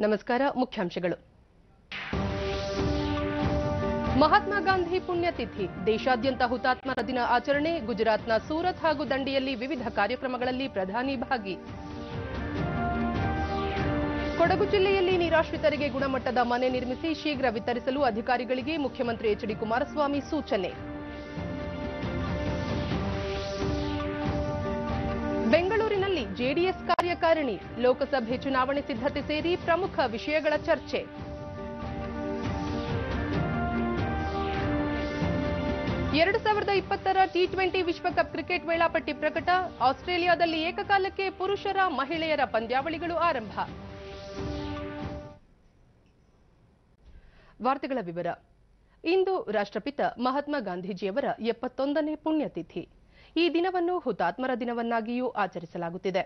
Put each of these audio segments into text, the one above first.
ನಮಸ್ಕಾರ. ಮುಖ್ಯಾಂಶಗಳು. ಮಹಾತ್ಮ ಗಾಂಧಿ ಪುಣ್ಯತಿಥಿ, ದೇಶಾದ್ಯಂತ ಹುತಾತ್ಮರ ದಿನ ಆಚರಣೆ. ಗುಜರಾತ್ನ ಸೂರತ್ ಹಾಗೂ ದಂಡಿಯಲ್ಲಿ ವಿವಿಧ ಕಾರ್ಯಕ್ರಮಗಳಲ್ಲಿ ಪ್ರಧಾನಿ ಭಾಗಿ. ಕೊಡಗು ಜಿಲ್ಲೆಯಲ್ಲಿ ನಿರಾಶ್ರಿತರಿಗೆ ಗುಣಮಟ್ಟದ ಮನೆ ನಿರ್ಮಿಸಿ ಶೀಘ್ರ ವಿತರಿಸಲು ಅಧಿಕಾರಿಗಳಿಗೆ ಮುಖ್ಯಮಂತ್ರಿ ಎಚ್ ಡಿ ಕುಮಾರಸ್ವಾಮಿ ಸೂಚನೆ. ಬೆಂಗಳೂರಿನಲ್ಲಿ ಜೆಡಿಎಸ್ ಕಾರ್ಯಕಾರಿಣಿ, ಲೋಕಸಭೆ ಚುನಾವಣೆ ಸಿದ್ಧತೆ ಸೇರಿ ಪ್ರಮುಖ ವಿಷಯಗಳ ಚರ್ಚೆ. ಎರಡು 2020ರ ಟಿ20 ವಿಶ್ವಕಪ್ ಕ್ರಿಕೆಟ್ ವೇಳಾಪಟ್ಟಿ ಪ್ರಕಟ. ಆಸ್ಟ್ರೇಲಿಯಾದಲ್ಲಿ ಏಕಕಾಲಕ್ಕೆ ಪುರುಷರ ಮಹಿಳೆಯರ ಪಂದ್ಯಾವಳಿಗಳು ಆರಂಭ. ವಾರ್ತೆಗಳ ವಿವರ. ಇಂದು ರಾಷ್ಟ್ರಪಿತ ಮಹಾತ್ಮ ಗಾಂಧೀಜಿಯವರ 71ನೇ ಪುಣ್ಯತಿಥಿ. ಈ ದಿನವನ್ನು ಹುತಾತ್ಮರ ದಿನವನ್ನಾಗಿಯೂ ಆಚರಿಸಲಾಗುತ್ತಿದೆ.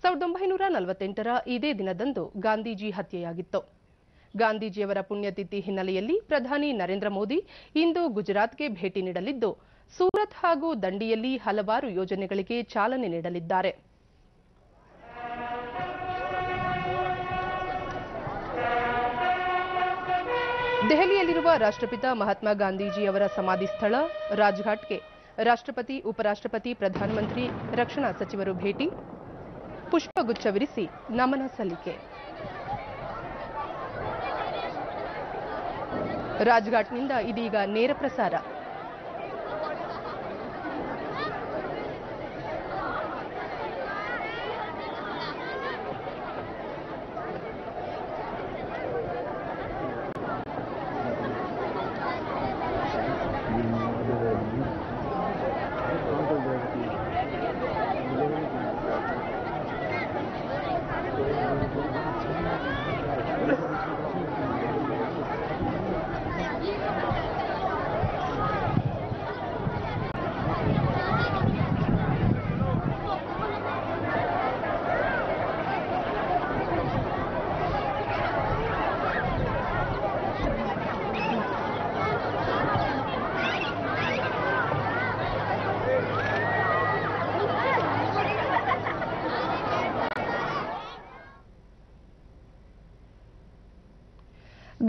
1948ರ ಇದೇ ದಿನದಂದು ಗಾಂಧೀಜಿ ಹತ್ಯೆಯಾಗಿತ್ತು. ಗಾಂಧೀಜಿಯವರ ಪುಣ್ಯತಿಥಿ ಹಿನ್ನೆಲೆಯಲ್ಲಿ ಪ್ರಧಾನಿ ನರೇಂದ್ರ ಮೋದಿ ಇಂದು ಗುಜರಾತ್ಗೆ ಭೇಟಿ ನೀಡಲಿದ್ದು, ಸೂರತ್ ಹಾಗೂ ದಂಡಿಯಲ್ಲಿ ಹಲವಾರು ಯೋಜನೆಗಳಿಗೆ ಚಾಲನೆ ನೀಡಲಿದ್ದಾರೆ. ದೆಹಲಿಯಲ್ಲಿರುವ ರಾಷ್ಟ್ರಪಿತ ಮಹಾತ್ಮ ಗಾಂಧೀಜಿಯವರ ಸಮಾಧಿ ಸ್ಥಳ ರಾಜ್ಘಾಟ್ಗೆ ರಾಷ್ಟ್ರಪತಿ, ಉಪರಾಷ್ಟ್ರಪತಿ, ಪ್ರಧಾನಮಂತ್ರಿ, ರಕ್ಷಣಾ ಸಚಿವರು ಭೇಟಿ, ಪುಷ್ಪಗುಚ್ಛವಿರಿಸಿ ನಮನ ಸಲ್ಲಿಕೆ. ರಾಜ್ಘಾಟ್ನಿಂದ ಇದೀಗ ನೇರ ಪ್ರಸಾರ.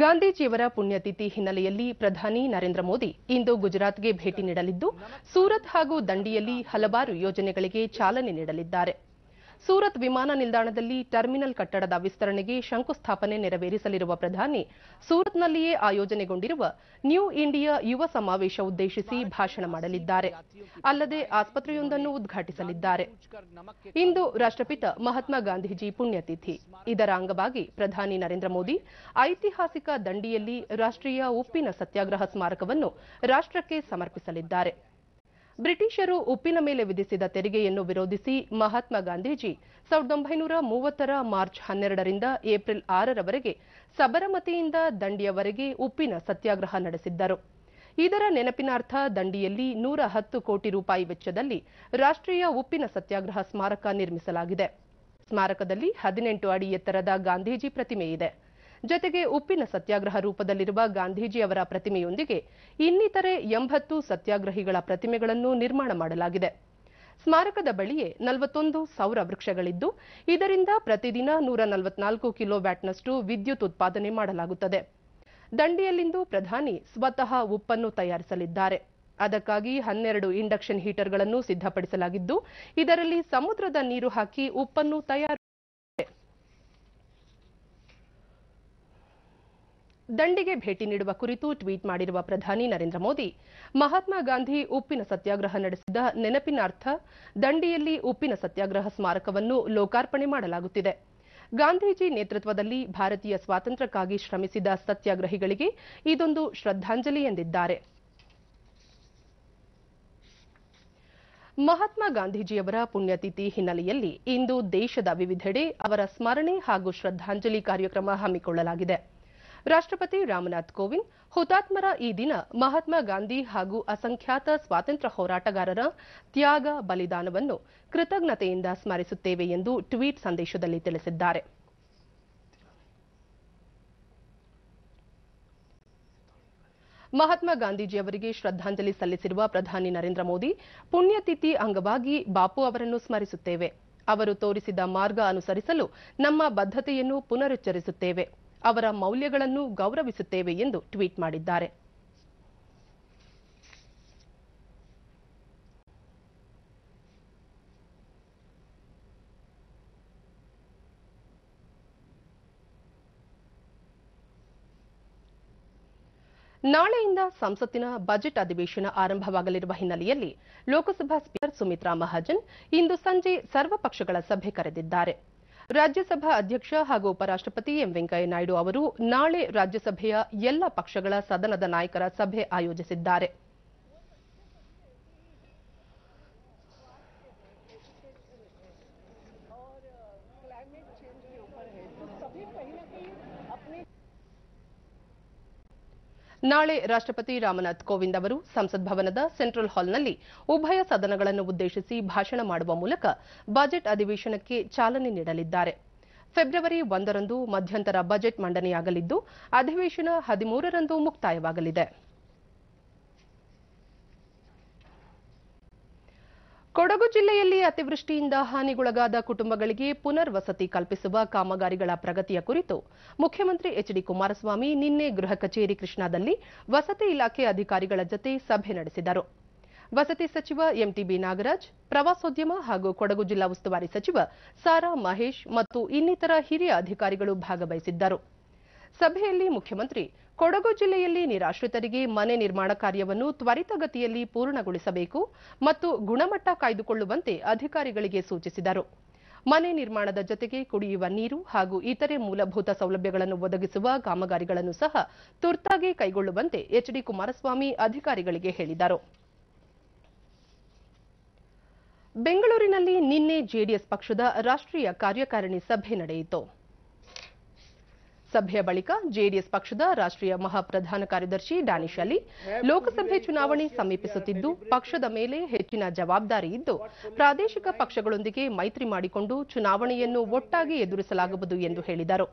ಗಾಂಧೀಜಿಯವರ ಪುಣ್ಯತಿಥಿ ಹಿನ್ನೆಲೆಯಲ್ಲಿ ಪ್ರಧಾನಿ ನರೇಂದ್ರ ಮೋದಿ ಇಂದು ಗುಜರಾತ್ಗೆ ಭೇಟಿ ನೀಡಲಿದ್ದು, ಸೂರತ್ ಹಾಗೂ ದಂಡಿಯಲ್ಲಿ ಹಲವಾರು ಯೋಜನೆಗಳಿಗೆ ಚಾಲನೆ ನೀಡಲಿದ್ದಾರೆ. ಸೂರತ್ ವಿಮಾನ ನಿಲ್ದಾಣದಲ್ಲಿ ಟರ್ಮಿನಲ್ ಕಟ್ಟಡದ ವಿಸ್ತರಣೆಗೆ ಶಂಕುಸ್ಥಾಪನೆ ನೆರವೇರಿಸಲಿರುವ ಪ್ರಧಾನಿ ಸೂರತ್ನಲ್ಲಿಯೇ ಆಯೋಜನೆಗೊಂಡಿರುವ ನ್ಯೂ ಇಂಡಿಯಾ ಯುವ ಸಮಾವೇಶ ಉದ್ದೇಶಿಸಿ ಭಾಷಣ ಮಾಡಲಿದ್ದಾರೆ. ಅಲ್ಲದೆ ಆಸ್ಪತ್ರೆಯೊಂದನ್ನು ಉದ್ಘಾಟಿಸಲಿದ್ದಾರೆ. ಇಂದು ರಾಷ್ಟ್ರಪಿತ ಮಹಾತ್ಮ ಗಾಂಧೀಜಿ ಪುಣ್ಯತಿಥಿ. ಇದರ ಅಂಗವಾಗಿ ಪ್ರಧಾನಿ ನರೇಂದ್ರ ಮೋದಿ ಐತಿಹಾಸಿಕ ದಂಡಿಯಲ್ಲಿ ರಾಷ್ಟ್ರೀಯ ಉಪ್ಪಿನ ಸತ್ಯಾಗ್ರಹ ಸ್ಮಾರಕವನ್ನು ರಾಷ್ಟ್ರಕ್ಕೆ ಸಮರ್ಪಿಸಲಿದ್ದಾರೆ. ಬ್ರಿಟಿಷರು ಉಪ್ಪಿನ ಮೇಲೆ ವಿಧಿಸಿದ ತೆರಿಗೆಯನ್ನು ವಿರೋಧಿಸಿ ಮಹಾತ್ಮ ಗಾಂಧೀಜಿ 1930ರ ಮಾರ್ಚ್ 12ರಿಂದ ಏಪ್ರಿಲ್ 6ರವರೆಗೆ ಸಬರಮತಿಯಿಂದ ದಂಡಿಯವರೆಗೆ ಉಪ್ಪಿನ ಸತ್ಯಾಗ್ರಹ ನಡೆಸಿದ್ದರು. ಇದರ ನೆನಪಿನಾರ್ಥ ದಂಡಿಯಲ್ಲಿ 110 ಕೋಟಿ ರೂಪಾಯಿ ವೆಚ್ಚದಲ್ಲಿ ರಾಷ್ಟ್ರೀಯ ಉಪ್ಪಿನ ಸತ್ಯಾಗ್ರಹ ಸ್ಮಾರಕ ನಿರ್ಮಿಸಲಾಗಿದೆ. ಸ್ಮಾರಕದಲ್ಲಿ 18 ಅಡಿ ಎತ್ತರದ ಗಾಂಧೀಜಿ ಪ್ರತಿಮೆ ಇದೆ. ಜತೆಗೆ ಉಪ್ಪಿನ ಸತ್ಯಾಗ್ರಹ ರೂಪದಲ್ಲಿರುವ ಗಾಂಧೀಜಿ ಅವರ ಪ್ರತಿಮೆಯೊಂದಿಗೆ ಇನ್ನಿತರೆ 80 ಸತ್ಯಾಗ್ರಹಿಗಳ ಪ್ರತಿಮೆಗಳನ್ನು ನಿರ್ಮಾಣ ಮಾಡಲಾಗಿದೆ. ಸ್ಮಾರಕದ ಬಳಿಯೇ 41 ಸೌರ ವೃಕ್ಷಗಳಿದ್ದು, ಇದರಿಂದ ಪ್ರತಿದಿನ 144 ಕಿಲೋವ್ಯಾಟ್ನಷ್ಟು ವಿದ್ಯುತ್ ಉತ್ಪಾದನೆ ಮಾಡಲಾಗುತ್ತದೆ. ದಂಡಿಯಲ್ಲಿಂದು ಪ್ರಧಾನಿ ಸ್ವತಃ ಉಪ್ಪನ್ನು ತಯಾರಿಸಲಿದ್ದಾರೆ. ಅದಕ್ಕಾಗಿ 12 ಇಂಡಕ್ಷನ್ ಹೀಟರ್ಗಳನ್ನು ಸಿದ್ಧಪಡಿಸಲಾಗಿದ್ದು, ಇದರಲ್ಲಿ ಸಮುದ್ರದ ನೀರು ಹಾಕಿ ಉಪ್ಪನ್ನು ತಯಾರಿಸಲಾಗುತ್ತದೆ. ದಂಡಿಗೆ ಭೇಟಿ ನೀಡುವ ಕುರಿತು ಟ್ವೀಟ್ ಮಾಡಿರುವ ಪ್ರಧಾನಿ ನರೇಂದ್ರ ಮೋದಿ, ಮಹಾತ್ಮ ಗಾಂಧಿ ಉಪ್ಪಿನ ಸತ್ಯಾಗ್ರಹ ನಡೆಸಿದ ನೆನಪಿನಾರ್ಥ ದಂಡಿಯಲ್ಲಿ ಉಪ್ಪಿನ ಸತ್ಯಾಗ್ರಹ ಸ್ಮಾರಕವನ್ನು ಲೋಕಾರ್ಪಣೆ ಮಾಡಲಾಗುತ್ತಿದೆ. ಗಾಂಧೀಜಿ ನೇತೃತ್ವದಲ್ಲಿ ಭಾರತೀಯ ಸ್ವಾತಂತ್ರ್ಯಕ್ಕಾಗಿ ಶ್ರಮಿಸಿದ ಸತ್ಯಾಗ್ರಹಿಗಳಿಗೆ ಇದೊಂದು ಶ್ರದ್ಧಾಂಜಲಿ ಎಂದಿದ್ದಾರೆ. ಮಹಾತ್ಮ ಗಾಂಧೀಜಿಯವರ ಪುಣ್ಯತಿಥಿ ಹಿನ್ನೆಲೆಯಲ್ಲಿ ಇಂದು ದೇಶದ ವಿವಿಧೆಡೆ ಅವರ ಸ್ಮರಣೆ ಹಾಗೂ ಶ್ರದ್ಧಾಂಜಲಿ ಕಾರ್ಯಕ್ರಮ ಹಮ್ಮಿಕೊಳ್ಳಲಾಗಿದೆ. ರಾಷ್ಟ್ರಪತಿ ರಾಮನಾಥ್ ಕೋವಿಂದ್ ಹುತಾತ್ಮರ ಈ ದಿನ ಮಹಾತ್ಮ ಗಾಂಧಿ ಹಾಗೂ ಅಸಂಖ್ಯಾತ ಸ್ವಾತಂತ್ರ್ಯ ಹೋರಾಟಗಾರರ ತ್ಯಾಗ, ಬಲಿದಾನವನ್ನು ಕೃತಜ್ಞತೆಯಿಂದ ಸ್ಮರಿಸುತ್ತೇವೆ ಎಂದು ಟ್ವೀಟ್ ಸಂದೇಶದಲ್ಲಿ ತಿಳಿಸಿದ್ದಾರೆ. ಮಹಾತ್ಮ ಗಾಂಧೀಜಿಯವರಿಗೆ ಶ್ರದ್ಧಾಂಜಲಿ ಸಲ್ಲಿಸಿರುವ ಪ್ರಧಾನಿ ನರೇಂದ್ರ ಮೋದಿ, ಪುಣ್ಯತಿಥಿ ಅಂಗವಾಗಿ ಬಾಪು ಅವರನ್ನು ಸ್ಮರಿಸುತ್ತೇವೆ. ಅವರು ತೋರಿಸಿದ ಮಾರ್ಗ ಅನುಸರಿಸಲು ನಮ್ಮ ಬದ್ಧತೆಯನ್ನು ಪುನರುಚ್ಚರಿಸುತ್ತೇವೆ. ಅವರ ಮೌಲ್ಯಗಳನ್ನು ಗೌರವಿಸುತ್ತೇವೆ ಎಂದು ಟ್ವೀಟ್ ಮಾಡಿದ್ದಾರೆ. ನಾಳೆಯಿಂದ ಸಂಸತ್ತಿನ ಬಜೆಟ್ ಅಧಿವೇಶನ ಆರಂಭವಾಗಲಿರುವ ಹಿನ್ನೆಲೆಯಲ್ಲಿ ಲೋಕಸಭಾ ಸ್ಪೀಕರ್ ಸುಮಿತ್ರಾ ಮಹಾಜನ್ ಇಂದು ಸಂಜೆ ಸರ್ವಪಕ್ಷಗಳ ಸಭೆ ಕರೆದಿದ್ದಾರೆ. ರಾಜ್ಯಸಭಾ ಅಧ್ಯಕ್ಷ ಹಾಗೂ ಉಪರಾಷ್ಟ್ರಪತಿ ಎಂ ವೆಂಕಯ್ಯ ನಾಯ್ಡು ಅವರು ನಾಳೆ ರಾಜ್ಯಸಭೆಯ ಎಲ್ಲ ಪಕ್ಷಗಳ ಸದನದ ನಾಯಕರ ಸಭೆ ಆಯೋಜಿಸಿದ್ದಾರೆ. ನಾಳೆ ರಾಷ್ಟ್ರಪತಿ ರಾಮನಾಥ್ ಕೋವಿಂದ್ ಅವರು ಸಂಸತ್ ಭವನದ ಸೆಂಟ್ರಲ್ ಹಾಲ್ನಲ್ಲಿ ಉಭಯ ಸದನಗಳನ್ನು ಉದ್ದೇಶಿಸಿ ಭಾಷಣ ಮಾಡುವ ಮೂಲಕ ಬಜೆಟ್ ಅಧಿವೇಶನಕ್ಕೆ ಚಾಲನೆ ನೀಡಲಿದ್ದಾರೆ. ಫೆಬ್ರವರಿ 1ರಂದು ಮಧ್ಯಂತರ ಬಜೆಟ್ ಮಂಡನೆಯಾಗಲಿದ್ದು ಅಧಿವೇಶನ 13ರಂದು ಮುಕ್ತಾಯವಾಗಲಿದೆ. ಕೊಡಗು ಜಿಲ್ಲೆಯಲ್ಲಿ ಅತಿವೃಷ್ಟಿಯಿಂದ ಹಾನಿಗೊಳಗಾದ ಕುಟುಂಬಗಳಿಗೆ ಪುನರ್ವಸತಿ ಕಲ್ಪಿಸುವ ಕಾಮಗಾರಿಗಳ ಪ್ರಗತಿಯ ಕುರಿತು ಮುಖ್ಯಮಂತ್ರಿ ಎಚ್ಡಿ ಕುಮಾರಸ್ವಾಮಿ ನಿನ್ನೆ ಗೃಹ ಕಚೇರಿ ಕೃಷ್ಣಾದಲ್ಲಿ ವಸತಿ ಇಲಾಖೆ ಅಧಿಕಾರಿಗಳ ಜತೆ ಸಭೆ ನಡೆಸಿದರು. ವಸತಿ ಸಚಿವ ಎಂಟಿಬಿ ನಾಗರಾಜ್, ಪ್ರವಾಸೋದ್ಯಮ ಹಾಗೂ ಕೊಡಗು ಜಿಲ್ಲಾ ಉಸ್ತುವಾರಿ ಸಚಿವ ಸಾರಾ ಮಹೇಶ್ ಮತ್ತು ಇನ್ನಿತರ ಹಿರಿಯ ಅಧಿಕಾರಿಗಳು ಭಾಗವಹಿಸಿದ್ದರು. ಸಭೆಯಲ್ಲಿ ಮುಖ್ಯಮಂತ್ರಿ ಕೊಡಗು ಜಿಲ್ಲೆಯಲ್ಲಿ ನಿರಾಶ್ರಿತರಿಗೆ ಮನೆ ನಿರ್ಮಾಣ ಕಾರ್ಯವನ್ನು ತ್ವರಿತಗತಿಯಲ್ಲಿ ಪೂರ್ಣಗೊಳಿಸಬೇಕು ಮತ್ತು ಗುಣಮಟ್ಟ ಕಾಯ್ದುಕೊಳ್ಳುವಂತೆ ಅಧಿಕಾರಿಗಳಿಗೆ ಸೂಚಿಸಿದರು. ಮನೆ ನಿರ್ಮಾಣದ ಜತೆಗೆ ಕುಡಿಯುವ ನೀರು ಹಾಗೂ ಇತರೆ ಮೂಲಭೂತ ಸೌಲಭ್ಯಗಳನ್ನು ಒದಗಿಸುವ ಕಾಮಗಾರಿಗಳನ್ನು ಸಹ ತುರ್ತಾಗಿ ಕೈಗೊಳ್ಳುವಂತೆ ಎಚ್ಡಿ ಕುಮಾರಸ್ವಾಮಿ ಅಧಿಕಾರಿಗಳಿಗೆ ಹೇಳಿದರು. ಬೆಂಗಳೂರಿನಲ್ಲಿ ನಿನ್ನೆ ಜೆಡಿಎಸ್ ಪಕ್ಷದ ರಾಷ್ಟ್ರೀಯ ಕಾರ್ಯಕಾರಿಣಿ ಸಭೆ ನಡೆಯಿತು. ಸಭೆಯ ಬಳಿಕ ಜೆಡಿಎಸ್ ಪಕ್ಷದ ರಾಷ್ಟ್ರೀಯ ಮಹಾಪ್ರಧಾನ ಕಾರ್ಯದರ್ಶಿ ಡ್ಯಾನಿಶ್ ಅಲಿ, ಲೋಕಸಭೆ ಚುನಾವಣೆ ಸಮೀಪಿಸುತ್ತಿದ್ದು ಪಕ್ಷದ ಮೇಲೆ ಹೆಚ್ಚಿನ ಜವಾಬ್ದಾರಿ ಇದ್ದು ಪ್ರಾದೇಶಿಕ ಪಕ್ಷಗಳೊಂದಿಗೆ ಮೈತ್ರಿ ಮಾಡಿಕೊಂಡು ಚುನಾವಣೆಯನ್ನು ಒಟ್ಟಾಗಿ ಎದುರಿಸಲಾಗುವುದು ಎಂದು ಹೇಳಿದರು.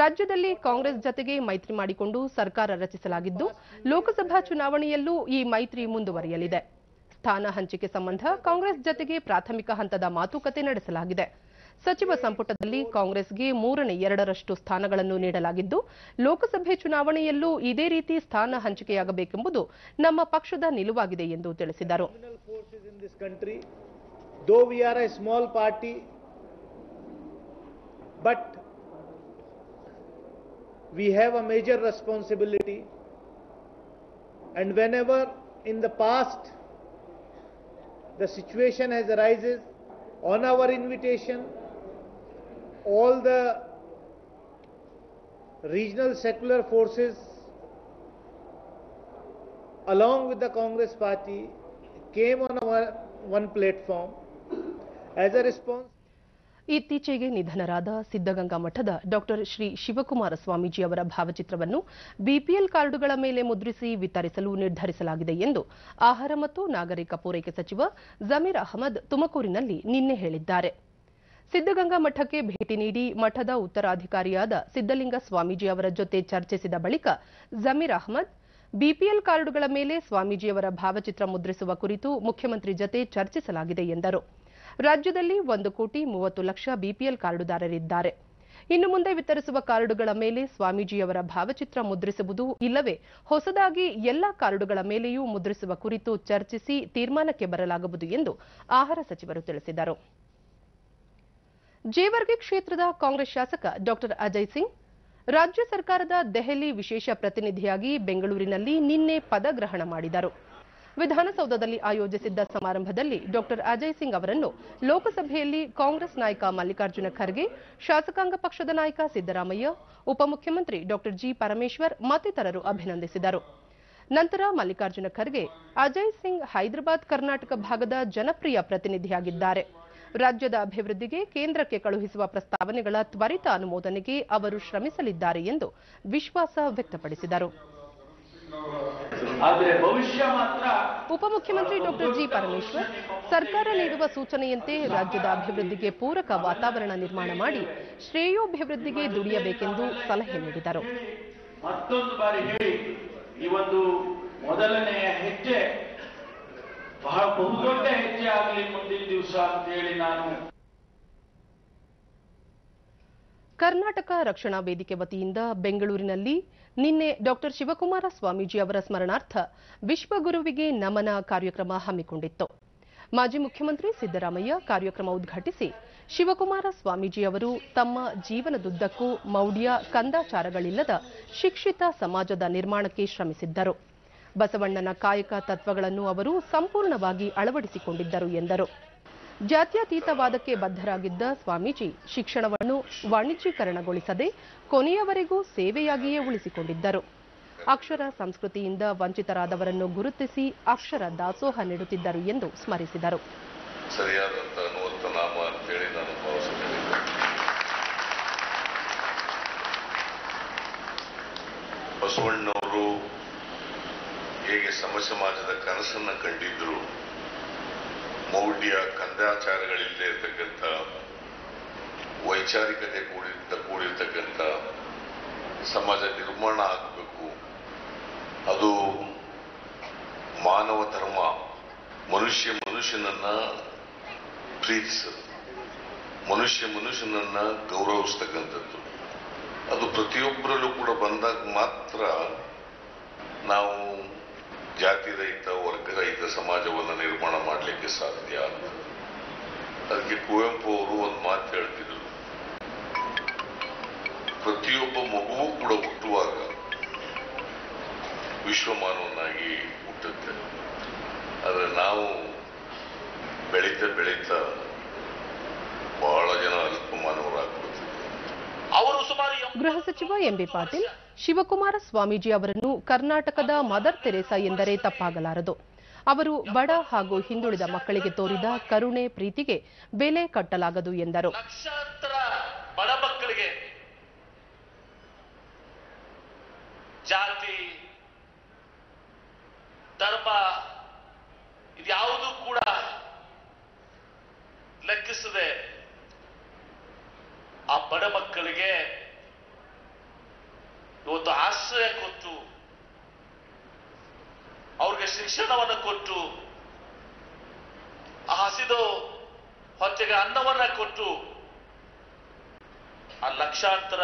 ರಾಜ್ಯದಲ್ಲಿ ಕಾಂಗ್ರೆಸ್ ಜತೆಗೆ ಮೈತ್ರಿ ಮಾಡಿಕೊಂಡು ಸರ್ಕಾರ ರಚಿಸಲಾಗಿದ್ದು ಲೋಕಸಭಾ ಚುನಾವಣೆಯಲ್ಲೂ ಈ ಮೈತ್ರಿ ಮುಂದುವರಿಯಲಿದೆ. ಸ್ಥಾನ ಹಂಚಿಕೆ ಸಂಬಂಧ ಕಾಂಗ್ರೆಸ್ ಜತೆಗೆ ಪ್ರಾಥಮಿಕ ಹಂತದ ಮಾತುಕತೆ ನಡೆಸಲಾಗಿದೆ. ಸಚಿವ ಸಂಪುಟದಲ್ಲಿ ಕಾಂಗ್ರೆಸ್ಗೆ 3/2 ಸ್ಥಾನಗಳನ್ನು ನೀಡಲಾಗಿದ್ದು ಲೋಕಸಭೆ ಚುನಾವಣೆಯಲ್ಲೂ ಇದೇ ರೀತಿ ಸ್ಥಾನ ಹಂಚಿಕೆಯಾಗಬೇಕೆಂಬುದು ನಮ್ಮ ಪಕ್ಷದ ನಿಲುವಾಗಿದೆ ಎಂದು ತಿಳಿಸಿದರು. We have a major responsibility, and whenever in the past the situation has arises, on our invitation, all the regional secular forces along with the Congress party came on one platform as a response. ಇತ್ತೀಚೆಗೆ ನಿಧನರಾದ ಸಿದ್ದಗಂಗಾ ಮಠದ doctor Shri Shivakumara Swamiji ಅವರ ಭಾವಚಿತ್ರವನ್ನು BPL ಕಾರ್ಡುಗಳ ಮೇಲೆ ಮುದ್ರಿಸಿ ವಿತರಿಸಲು ನಿರ್ಧರಿಸಲಾಗಿದೆ ಎಂದು ಆಹಾರ ಮತ್ತು ನಾಗರಿಕ ಪೂರೈಕೆ ಸಚಿವ ಜಮೀರ್ ಅಹಮದ್ ತುಮಕೂರಿನಲ್ಲಿ ನಿನ್ನೆ ಹೇಳಿದ್ದಾರೆ. ಸಿದ್ದಗಂಗಾ ಮಠಕ್ಕೆ ಭೇಟಿ ನೀಡಿ ಮಠದ ಉತ್ತರಾಧಿಕಾರಿಯಾದ ಸಿದ್ದಲಿಂಗ ಸ್ವಾಮೀಜಿ ಅವರ ಜೊತೆ ಚರ್ಚಿಸಿದ ಬಳಿಕ ಜಮೀರ್ ಅಹಮದ್ ಬಿಪಿಎಲ್ ಕಾರ್ಡುಗಳ ಮೇಲೆ ಸ್ವಾಮೀಜಿಯವರ ಭಾವಚಿತ್ರ ಮುದ್ರಿಸುವ ಕುರಿತು ಮುಖ್ಯಮಂತ್ರಿ ಜತೆ ಚರ್ಚಿಸಲಾಗಿದೆ ಎಂದರು. ರಾಜ್ಯದಲ್ಲಿ 1,30,00,000 ಬಿಪಿಎಲ್ ಕಾರ್ಡುದಾರರಿದ್ದಾರೆ. ಇನ್ನು ಮುಂದೆ ವಿತರಿಸುವ ಕಾರ್ಡುಗಳ ಮೇಲೆ ಸ್ವಾಮೀಜಿಯವರ ಭಾವಚಿತ್ರ ಮುದ್ರಿಸುವುದು ಇಲ್ಲವೇ ಹೊಸದಾಗಿ ಎಲ್ಲಾ ಕಾರ್ಡುಗಳ ಮೇಲೆಯೂ ಮುದ್ರಿಸುವ ಕುರಿತು ಚರ್ಚಿಸಿ ತೀರ್ಮಾನಕ್ಕೆ ಬರಲಾಗುವುದು ಎಂದು ಆಹಾರ ಸಚಿವರು ತಿಳಿಸಿದರು. ಜೇವರ್ಗಿ ಕ್ಷೇತ್ರದ ಕಾಂಗ್ರೆಸ್ ಶಾಸಕ ಡಾಕ್ಟರ್ ಅಜಯ್ ಸಿಂಗ್ ರಾಜ್ಯ ಸರ್ಕಾರದ ದೆಹಲಿ ವಿಶೇಷ ಪ್ರತಿನಿಧಿಯಾಗಿ ಬೆಂಗಳೂರಿನಲ್ಲಿ ನಿನ್ನೆ ಪದಗ್ರಹಣ ಮಾಡಿದರು. ವಿಧಾನಸೌಧದಲ್ಲಿ ಆಯೋಜಿಸಿದ್ದ ಸಮಾರಂಭದಲ್ಲಿ ಡಾಕ್ಟರ್ ಅಜಯ್ ಸಿಂಗ್ ಅವರನ್ನು ಲೋಕಸಭೆಯಲ್ಲಿ ಕಾಂಗ್ರೆಸ್ ನಾಯಕ ಮಲ್ಲಿಕಾರ್ಜುನ ಖರ್ಗೆ, ಶಾಸಕಾಂಗ ಪಕ್ಷದ ನಾಯಕ ಸಿದ್ದರಾಮಯ್ಯ, ಉಪಮುಖ್ಯಮಂತ್ರಿ ಡಾಕ್ಟರ್ ಜಿ ಪರಮೇಶ್ವರ್ ಮತ್ತಿತರರು ಅಭಿನಂದಿಸಿದರು. ನಂತರ ಮಲ್ಲಿಕಾರ್ಜುನ ಖರ್ಗೆ, ಅಜಯ್ ಸಿಂಗ್ ಹೈದರಾಬಾದ್ ಕರ್ನಾಟಕ ಭಾಗದ ಜನಪ್ರಿಯ ಪ್ರತಿನಿಧಿಯಾಗಿದ್ದಾರೆ. ರಾಜ್ಯದ ಅಭಿವೃದ್ಧಿಗೆ ಕೇಂದ್ರಕ್ಕೆ ಕಳುಹಿಸುವ ಪ್ರಸ್ತಾವನೆಗಳ ತ್ವರಿತ ಅನುಮೋದನೆಗೆ ಅವರು ಶ್ರಮಿಸಲಿದ್ದಾರೆ ಎಂದು ವಿಶ್ವಾಸ ವ್ಯಕ್ತಪಡಿಸಿದರು. ಉಪಮುಖ್ಯಮಂತ್ರಿ ಡಾಕ್ಟರ್ ಜಿ ಪರಮೇಶ್ವರ್ ಸರ್ಕಾರ ನೀಡುವ ಸೂಚನೆಯಂತೆ ರಾಜ್ಯದ ಅಭಿವೃದ್ಧಿಗೆ ಪೂರಕ ವಾತಾವರಣ ನಿರ್ಮಾಣ ಮಾಡಿ ಶ್ರೇಯೋಭಿವೃದ್ಧಿಗೆ ದುಡಿಯಬೇಕೆಂದು ಸಲಹೆ ನೀಡಿದರು. ಮತ್ತೊಂದು ಬಾರಿ ಹೇಳಿ, ಈ ಒಂದು ಮೊದಲನೆಯ ಹೆಜ್ಜೆ ಬಹಳ ಬಹುದೊಡ್ಡ ಹೆಜ್ಜೆ ಆಗಲಿ ಮುಂದಿನ ದಿವಸ ಅಂತ ಹೇಳಿ ನಾನು ಕರ್ನಾಟಕ ರಕ್ಷಣಾ ವೇದಿಕೆ ವತಿಯಿಂದ ಬೆಂಗಳೂರಿನಲ್ಲಿ ನಿನ್ನೆ ಡಾಕ್ಟರ್ ಶಿವಕುಮಾರ ಸ್ವಾಮೀಜಿ ಅವರ ಸ್ಮರಣಾರ್ಥ ವಿಶ್ವಗುರುವಿಗೆ ನಮನ ಕಾರ್ಯಕ್ರಮ ಹಮ್ಮಿಕೊಂಡಿತ್ತು. ಮಾಜಿ ಮುಖ್ಯಮಂತ್ರಿ ಸಿದ್ದರಾಮಯ್ಯ ಕಾರ್ಯಕ್ರಮ ಉದ್ಘಾಟಿಸಿ, ಶಿವಕುಮಾರ ಸ್ವಾಮೀಜಿ ಅವರು ತಮ್ಮ ಜೀವನದುದ್ದಕ್ಕೂ ಮೌಢ್ಯ ಕಂದಾಚಾರಗಳಿಲ್ಲದ ಶಿಕ್ಷಿತ ಸಮಾಜದ ನಿರ್ಮಾಣಕ್ಕೆ ಶ್ರಮಿಸಿದ್ದರು. ಬಸವಣ್ಣನ ಕಾಯಕ ತತ್ವಗಳನ್ನು ಅವರು ಸಂಪೂರ್ಣವಾಗಿ ಅಳವಡಿಸಿಕೊಂಡಿದ್ದರು ಎಂದರು. ಜಾತ್ಯತೀತವಾದಕ್ಕೆ ಬದ್ಧರಾಗಿದ್ದ ಸ್ವಾಮೀಜಿ ಶಿಕ್ಷಣವನ್ನು ವಾಣಿಜ್ಯೀಕರಣಗೊಳಿಸದೆ ಕೊನೆಯವರೆಗೂ ಸೇವೆಯಾಗಿಯೇ ಉಳಿಸಿಕೊಂಡಿದ್ದರು. ಅಕ್ಷರ ಸಂಸ್ಕೃತಿಯಿಂದ ವಂಚಿತರಾದವರನ್ನು ಗುರುತಿಸಿ ಅಕ್ಷರ ದಾಸೋಹ ನೀಡುತ್ತಿದ್ದರು ಎಂದು ಸ್ಮರಿಸಿದರು. ಸರಿಯಾದಂತ ಅನುವಂತ ನಾಮ ಅಂತೇಳಿ ನಾನು ಭಾವಿಸುತ್ತೇನೆ. ಬಸವಣ್ಣವರು ಹೇಗೆ ಸಮಾಜದ ಕನಸನ್ನ ಕಂಡಿದ್ರು, ಮೌಢ್ಯ ಕಂದಾಚಾರಗಳಿಲ್ಲದೆ ಇರತಕ್ಕಂಥ ವೈಚಾರಿಕತೆ ಕೂಡಿರ್ತಕ್ಕಂಥ ಸಮಾಜ ನಿರ್ಮಾಣ ಆಗಬೇಕು. ಅದು ಮಾನವ ಧರ್ಮ, ಮನುಷ್ಯನನ್ನ ಪ್ರೀತಿಸೋದು, ಮನುಷ್ಯನನ್ನ ಗೌರವಿಸ್ತಕ್ಕಂಥದ್ದು. ಅದು ಪ್ರತಿಯೊಬ್ಬರಲ್ಲೂ ಕೂಡ ಬಂದಾಗ ಮಾತ್ರ ನಾವು ಜಾತಿ ರಹಿತ, ವರ್ಗರಹಿತ ಸಮಾಜವನ್ನು ನಿರ್ಮಾಣ ಮಾಡಲಿಕ್ಕೆ ಸಾಧ್ಯ. ಅದಕ್ಕೆ ಕುವೆಂಪು ಅವರು ಒಂದು ಮಾತು ಹೇಳ್ತಿದ್ರು, ಪ್ರತಿಯೊಬ್ಬ ಮಗುವೂ ಕೂಡ ಹುಟ್ಟುವಾಗ ವಿಶ್ವಮಾನವನಾಗಿ ಹುಟ್ಟುತ್ತೆ. ಆದರೆ ನಾವು ಬೆಳೀತಾ ಬಹಳ ಜನ ಅಲ್ಪಮಾನವರಾಗ್ಬಿಡ್ತೀವಿ. ಗೃಹ ಸಚಿವ ಎಂಬಿ ಪಾಟೀಲ್, ಶಿವಕುಮಾರ ಸ್ವಾಮೀಜಿ ಅವರನ್ನು ಕರ್ನಾಟಕದ ಮದರ್ ತೆರೇಸಾ ಎಂದರೆ ತಪ್ಪಾಗಲಾರದು. ಅವರು ಬಡ ಹಾಗೂ ಹಿಂದುಳಿದ ಮಕ್ಕಳಿಗೆ ತೋರಿದ ಕರುಣೆ, ಪ್ರೀತಿಗೆ ಬೆಲೆ ಕಟ್ಟಲಾಗದು ಎಂದರು. ಲಕ್ಷಾಂತರ ಬಡ ಮಕ್ಕಳಿಗೆ ಜಾತಿ, ಧರ್ಮ ಇದ್ಯಾವುದೂ ಕೂಡ ಲೆಕ್ಕಿಸದೆ ಆ ಬಡ ಮಕ್ಕಳಿಗೆ ಇವತ್ತು ಆಶ್ರಯ ಕೊಟ್ಟು, ಅವ್ರಿಗೆ ಶಿಕ್ಷಣವನ್ನು ಕೊಟ್ಟು, ಆ ಹಸಿದು ಹೊಟ್ಟೆಗೆ ಅನ್ನವನ್ನ ಕೊಟ್ಟು, ಆ ಲಕ್ಷಾಂತರ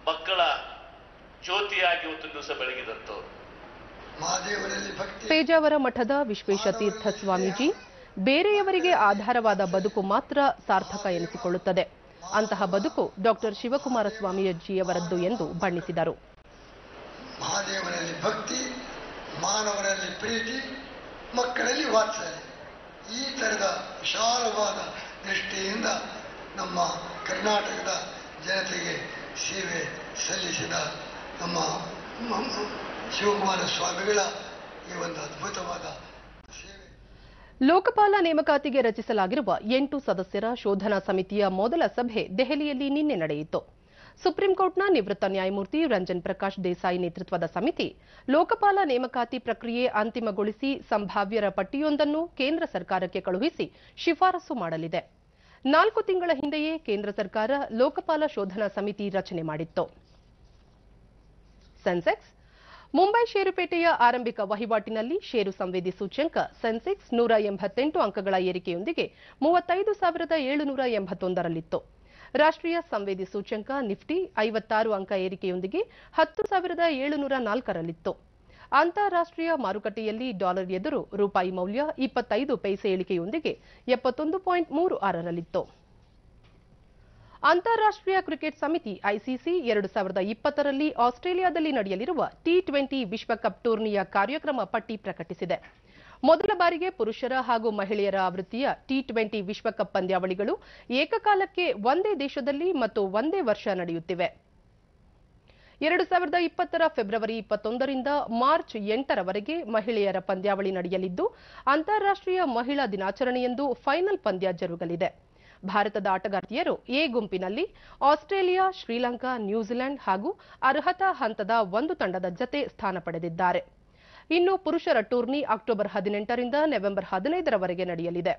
ಮಕ್ಕಳ ಜ್ಯೋತಿಯಾಗಿ ಇವತ್ತು ದಿವಸ ಬೆಳಗಿದಂತವ್ರು. ಪೇಜಾವರ ಮಠದ ವಿಶ್ವೇಶತೀರ್ಥ ಸ್ವಾಮೀಜಿ, ಬೇರೆಯವರಿಗೆ ಆಧಾರವಾದ ಬದುಕು ಮಾತ್ರ ಸಾರ್ಥಕ ಎನಿಸಿಕೊಳ್ಳುತ್ತದೆ. ಅಂತಹ ಬದುಕು ಡಾಕ್ಟರ್ ಶಿವಕುಮಾರ ಸ್ವಾಮೀಜಿಯವರದ್ದು ಎಂದು ಬಣ್ಣಿಸಿದರು. ಮಹಾದೇವನಲ್ಲಿ ಭಕ್ತಿ, ಮಾನವರಲ್ಲಿ ಪ್ರೀತಿ, ಮಕ್ಕಳಲ್ಲಿ ವಾತ್ಸಲ್ಯ, ಈ ತರದ ವಿಶಾಲವಾದ ದೃಷ್ಟಿಯಿಂದ ನಮ್ಮ ಕರ್ನಾಟಕದ ಜನತೆಗೆ ಸೇವೆ ಸಲ್ಲಿಸಿದ ನಮ್ಮ ಶಿವಕುಮಾರ ಸ್ವಾಮಿಗಳ ಈ ಒಂದು ಅದ್ಭುತವಾದ ಸೇವೆ. ಲೋಕಪಾಲ ನೇಮಕಾತಿಗೆ ರಚಿಸಲಾಗಿರುವ 8 ಸದಸ್ಯರ ಶೋಧನಾ ಸಮಿತಿಯ ಮೊದಲ ಸಭೆ ದೆಹಲಿಯಲ್ಲಿ ನಿನ್ನೆ ನಡೆಯಿತು. ಸುಪ್ರೀಂ ಕೋರ್ಟ್ನ ನಿವೃತ್ತ ನ್ಯಾಯಮೂರ್ತಿ ರಂಜನ್ ಪ್ರಕಾಶ್ ದೇಸಾಯಿ ನೇತೃತ್ವದ ಸಮಿತಿ ಲೋಕಪಾಲ ನೇಮಕಾತಿ ಪ್ರಕ್ರಿಯೆ ಅಂತಿಮಗೊಳಿಸಿ ಸಂಭಾವ್ಯರ ಪಟ್ಟಿಯೊಂದನ್ನು ಕೇಂದ್ರ ಸರ್ಕಾರಕ್ಕೆ ಕಳುಹಿಸಿ ಶಿಫಾರಸು ಮಾಡಲಿದೆ. 4 ತಿಂಗಳ ಹಿಂದೆಯೇ ಕೇಂದ್ರ ಸರ್ಕಾರ ಲೋಕಪಾಲ ಶೋಧನಾ ಸಮಿತಿ ರಚನೆ ಮಾಡಿತ್ತು. ಸೆನ್ಸೆಕ್ಸ್ ಮುಂಬೈ ಷೇರುಪೇಟೆಯ ಆರಂಭಿಕ ವಹಿವಾಟಿನಲ್ಲಿ ಷೇರು ಸಂವೇದಿ ಸೂಚ್ಯಂಕ ಸೆನ್ಸೆಕ್ಸ್ 188 ಅಂಕಗಳ ಏರಿಕೆಯೊಂದಿಗೆ 35,781ರಲ್ಲಿತ್ತು. ರಾಷ್ಟ್ರೀಯ ಸಂವೇದಿ ಸೂಚ್ಯಂಕ ನಿಫ್ಟಿ 56 ಅಂಕ ಏರಿಕೆಯೊಂದಿಗೆ 10,704ರಲ್ಲಿತ್ತು. ಅಂತಾರಾಷ್ಟ್ರೀಯ ಮಾರುಕಟ್ಟೆಯಲ್ಲಿ ಡಾಲರ್ ಎದುರು ರೂಪಾಯಿ ಮೌಲ್ಯ 25 ಪೈಸೆ ಇಳಿಕೆಯೊಂದಿಗೆ 71.36ರಲ್ಲಿತ್ತು. ಅಂತಾರಾಷ್ಟ್ರೀಯ ಕ್ರಿಕೆಟ್ ಸಮಿತಿ ಐಸಿಸಿ 2020ರಲ್ಲಿ ಆಸ್ಟ್ರೇಲಿಯಾದಲ್ಲಿ ನಡೆಯಲಿರುವ ಟಿ20 ವಿಶ್ವಕಪ್ ಟೂರ್ನಿಯ ಕಾರ್ಯಕ್ರಮ ಪಟ್ಟಿ ಪ್ರಕಟಿಸಿದೆ. ಮೊದಲ ಬಾರಿಗೆ ಪುರುಷರ ಹಾಗೂ ಮಹಿಳೆಯರ ಆವೃತ್ತಿಯ ಟಿ20 ವಿಶ್ವಕಪ್ ಪಂದ್ಯಾವಳಿಗಳು ಏಕಕಾಲಕ್ಕೆ ಒಂದೇ ದೇಶದಲ್ಲಿ ಮತ್ತು ಒಂದೇ ವರ್ಷ ನಡೆಯುತ್ತಿವೆ. 2020ರ ಫೆಬ್ರವರಿ 21ರಿಂದ ಮಾರ್ಚ್ 8ರವರೆಗೆ ಮಹಿಳೆಯರ ಪಂದ್ಯಾವಳಿ ನಡೆಯಲಿದ್ದು, ಅಂತಾರಾಷ್ಟ್ರೀಯ ಮಹಿಳಾ ದಿನಾಚರಣೆಯಂದು ಫೈನಲ್ ಪಂದ್ಯ ಜರುಗಲಿದೆ. ಭಾರತದ ಆಟಗಾರ್ತಿಯರು ಎ ಗುಂಪಿನಲ್ಲಿ ಆಸ್ಟ್ರೇಲಿಯಾ, ಶ್ರೀಲಂಕಾ, ನ್ಯೂಜಿಲೆಂಡ್ ಹಾಗೂ ಅರ್ಹತಾ ಹಂತದ ಒಂದು ತಂಡದ ಜತೆ ಸ್ಥಾನ ಪಡೆದಿದ್ದಾರೆ. ಇನ್ನು ಪುರುಷರ ಟೂರ್ನಿ ಅಕ್ಟೋಬರ್ 18ರಿಂದ ನವೆಂಬರ್ 15ರವರೆಗೆ ನಡೆಯಲಿದೆ.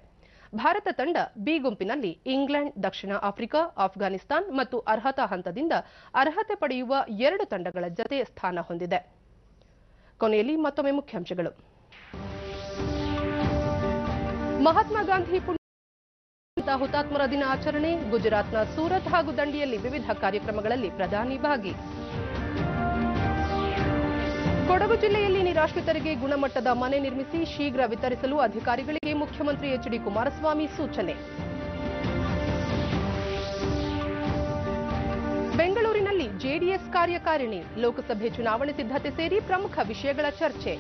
ಭಾರತ ತಂಡ ಬಿ ಗುಂಪಿನಲ್ಲಿ ಇಂಗ್ಲೆಂಡ್, ದಕ್ಷಿಣ ಆಫ್ರಿಕಾ, ಆಫ್ಘಾನಿಸ್ತಾನ್ ಮತ್ತು ಅರ್ಹತಾ ಹಂತದಿಂದ ಅರ್ಹತೆ ಪಡೆಯುವ 2 ತಂಡಗಳ ಜತೆ ಸ್ಥಾನ ಹೊಂದಿದೆ. ಕೊನೆಯಲ್ಲಿ ಮತ್ತೊಮ್ಮೆ ಮುಖ್ಯಾಂಶಗಳು. ಮಹಾತ್ಮ ಗಾಂಧಿ ಹುತಾತ್ಮರ ದಿನ ಆಚರಣೆ, ಗುಜರಾತ್ನ ಸೂರತ್ ಹಾಗೂ ದಂಡಿಯಲ್ಲಿ ವಿವಿಧ ಕಾರ್ಯಕ್ರಮಗಳಲ್ಲಿ ಪ್ರಧಾನಿ ಭಾಗಿ. ಕೊಡಗು ಜಿಲ್ಲೆಯಲ್ಲಿ ನಿರಾಶ್ರಿತರಿಗೆ ಗುಣಮಟ್ಟದ ಮನೆ ನಿರ್ಮಿಸಿ ಶೀಘ್ರ ವಿತರಿಸಲು ಅಧಿಕಾರಿಗಳಿಗೆ ಮುಖ್ಯಮಂತ್ರಿ ಎಚ್.ಡಿ. ಕುಮಾರಸ್ವಾಮಿ ಸೂಚನೆ. ಬೆಂಗಳೂರಿನಲ್ಲಿ ಜೆಡಿಎಸ್ ಕಾರ್ಯಕಾರಿಣಿ, ಲೋಕಸಭೆ ಚುನಾವಣೆ ಸಿದ್ಧತೆ ಸೇರಿ ಪ್ರಮುಖ ವಿಷಯಗಳ ಚರ್ಚೆ.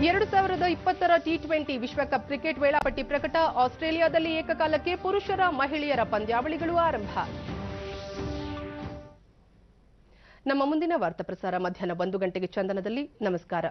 2020 ಟಿ20 ವಿಶ್ವಕಪ್ ಕ್ರಿಕೆಟ್ ವೇಳಾಪಟ್ಟಿ ಪ್ರಕಟ, ಆಸ್ಟ್ರೇಲಿಯಾದಲ್ಲಿ ಏಕಕಾಲಕ್ಕೆ ಪುರುಷರ ಮಹಿಳೆಯರ ಪಂದ್ಯಾವಳಿಗಳು ಆರಂಭ. ನಮ್ಮ ಮುಂದಿನ ವಾರ್ತಾ ಪ್ರಸಾರ ಮಧ್ಯಾಹ್ನ 1 ಗಂಟೆಗೆ ಚಂದನದಲ್ಲಿ. ನಮಸ್ಕಾರ.